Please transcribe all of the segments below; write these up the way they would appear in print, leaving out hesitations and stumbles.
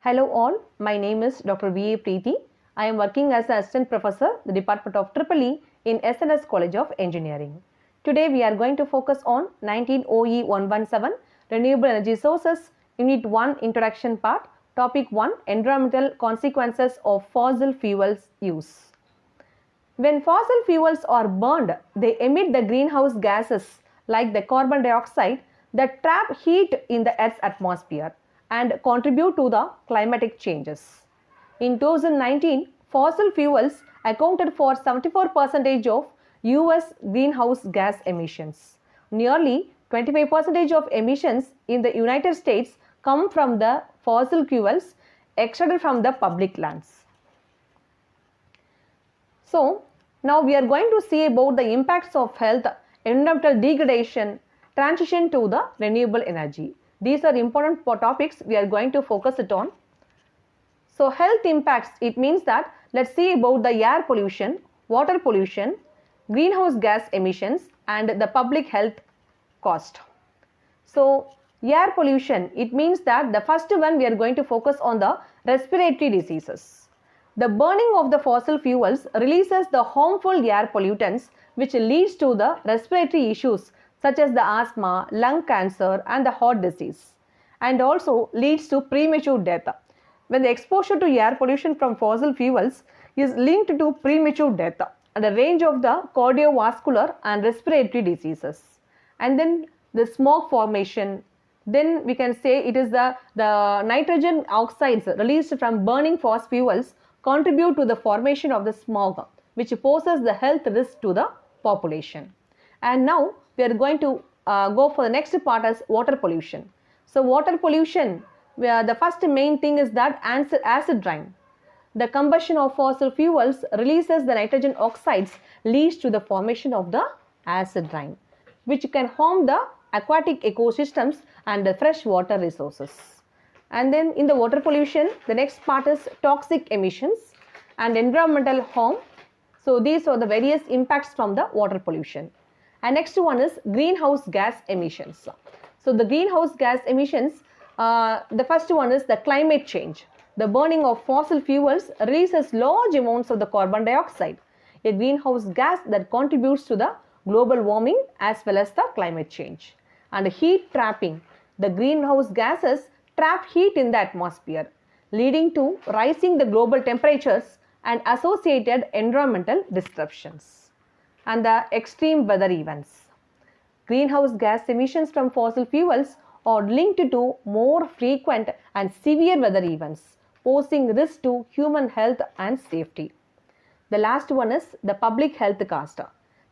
Hello all, my name is Dr. V. A. Preethi. I am working as an Assistant Professor, the Department of EEE in SNS College of Engineering. Today we are going to focus on 19 OE 117 Renewable Energy Sources, Unit 1 Introduction Part, Topic 1 Environmental Consequences of Fossil Fuels Use. When fossil fuels are burned, they emit the greenhouse gases like the carbon dioxide that trap heat in the Earth's atmosphere and contribute to the climatic changes. In 2019, fossil fuels accounted for 74% of US greenhouse gas emissions. Nearly 25% of emissions in the United States come from the fossil fuels extracted from the public lands. So, now we are going to see about the impacts of health, environmental degradation, transition to the renewable energy. These are important topics we are going to focus it on. So, health impacts, it means that let's see about the air pollution, water pollution, greenhouse gas emissions and the public health cost. So, air pollution, it means that the first one we are going to focus on the respiratory diseases. The burning of the fossil fuels releases the harmful air pollutants which leads to the respiratory issues such as the asthma, lung cancer and the heart disease, and also leads to premature death. When the exposure to air pollution from fossil fuels is linked to premature death and a range of the cardiovascular and respiratory diseases. And then the smoke formation, then we can say it is the nitrogen oxides released from burning fossil fuels contribute to the formation of the smog, which poses the health risk to the population. And now we are going to go for the next part as water pollution. So water pollution, the first main thing is that acid rain. The combustion of fossil fuels releases the nitrogen oxides leads to the formation of the acid rain, which can harm the aquatic ecosystems and the freshwater resources. And then in the water pollution, the next part is toxic emissions and environmental harm. So these are the various impacts from the water pollution. And next one is greenhouse gas emissions. So the greenhouse gas emissions, the first one is the climate change. The burning of fossil fuels releases large amounts of the carbon dioxide, a greenhouse gas that contributes to the global warming as well as the climate change. And heat trapping. The greenhouse gases trap heat in the atmosphere, leading to rising the global temperatures and associated environmental disruptions. And the extreme weather events. Greenhouse gas emissions from fossil fuels are linked to more frequent and severe weather events, posing risk to human health and safety. The last one is the public health cost.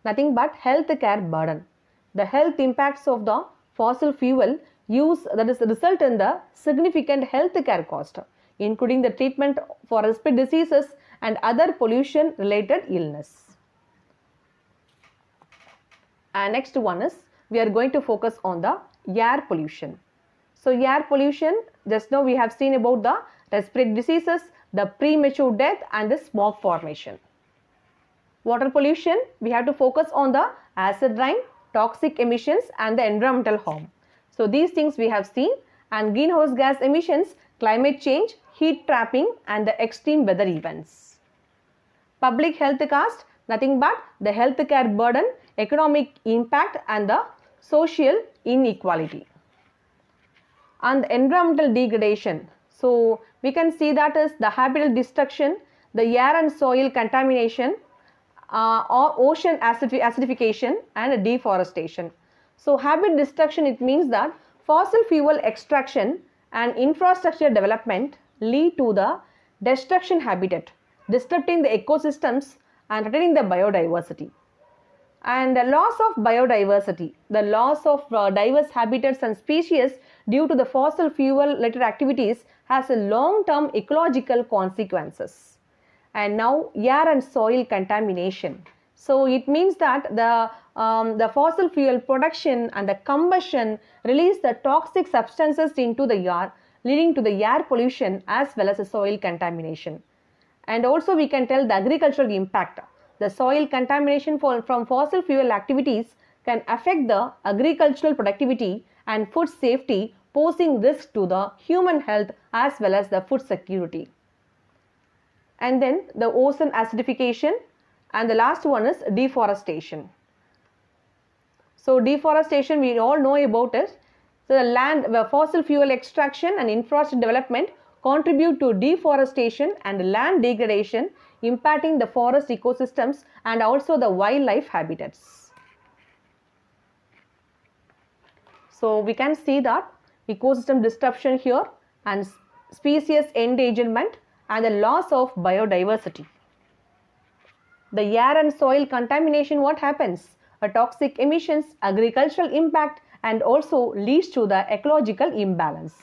Nothing but health care burden. The health impacts of the fossil fuel use that is result in the significant health care cost, including the treatment for respiratory diseases and other pollution related illness. And next one is we are going to focus on the air pollution. So air pollution, just now we have seen about the respiratory diseases, the premature death and the smoke formation. Water pollution, we have to focus on the acid rain, toxic emissions and the environmental harm. So these things we have seen. And greenhouse gas emissions, climate change, heat trapping and the extreme weather events. Public health cost, nothing but the health care burden, economic impact and the social inequality. And the environmental degradation. So we can see that as the habitat destruction, the air and soil contamination, or ocean acidification and deforestation. So habitat destruction, it means that fossil fuel extraction and infrastructure development lead to the destruction habitat, disrupting the ecosystems and threatening the biodiversity. And the loss of biodiversity, the loss of diverse habitats and species due to the fossil fuel related activities has a long-term ecological consequences. And now air and soil contamination. So it means that the fossil fuel production and the combustion release the toxic substances into the air, leading to the air pollution as well as the soil contamination. And also we can tell the agricultural impact. The soil contamination from fossil fuel activities can affect the agricultural productivity and food safety posing risk to the human health as well as the food security. And then the ozone acidification, and the last one is deforestation. So deforestation, we all know about it. So the land, fossil fuel extraction and infrastructure development contribute to deforestation and land degradation, impacting the forest ecosystems and also the wildlife habitats. So we can see that ecosystem disruption here and species endangerment and the loss of biodiversity. The air and soil contamination, what happens? Toxic emissions, agricultural impact, and also leads to the ecological imbalance.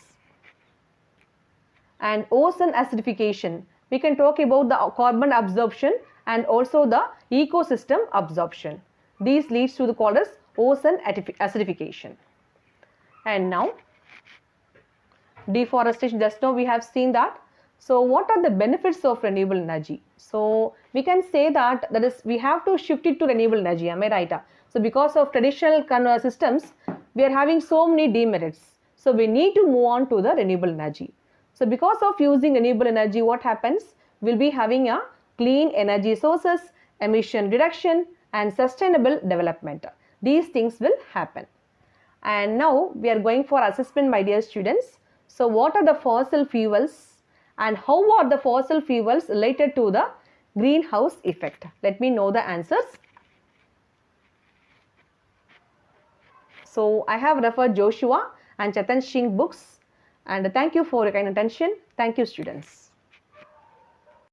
And ozone acidification, we can talk about the carbon absorption and also the ecosystem absorption. These leads to the called as ozone acidification. And now deforestation, just now we have seen that. So what are the benefits of renewable energy? So we can say that is we have to shift it to renewable energy, am I right? So because of traditional systems, we are having so many demerits. So we need to move on to the renewable energy. So because of using renewable energy, what happens? We'll be having a clean energy sources, emission reduction and sustainable development. These things will happen. And now we are going for assessment, my dear students. So what are the fossil fuels and how are the fossil fuels related to the greenhouse effect? Let me know the answers. So I have referred Joshua and Chetan Singh books, and thank you for your kind attention. Thank you, students.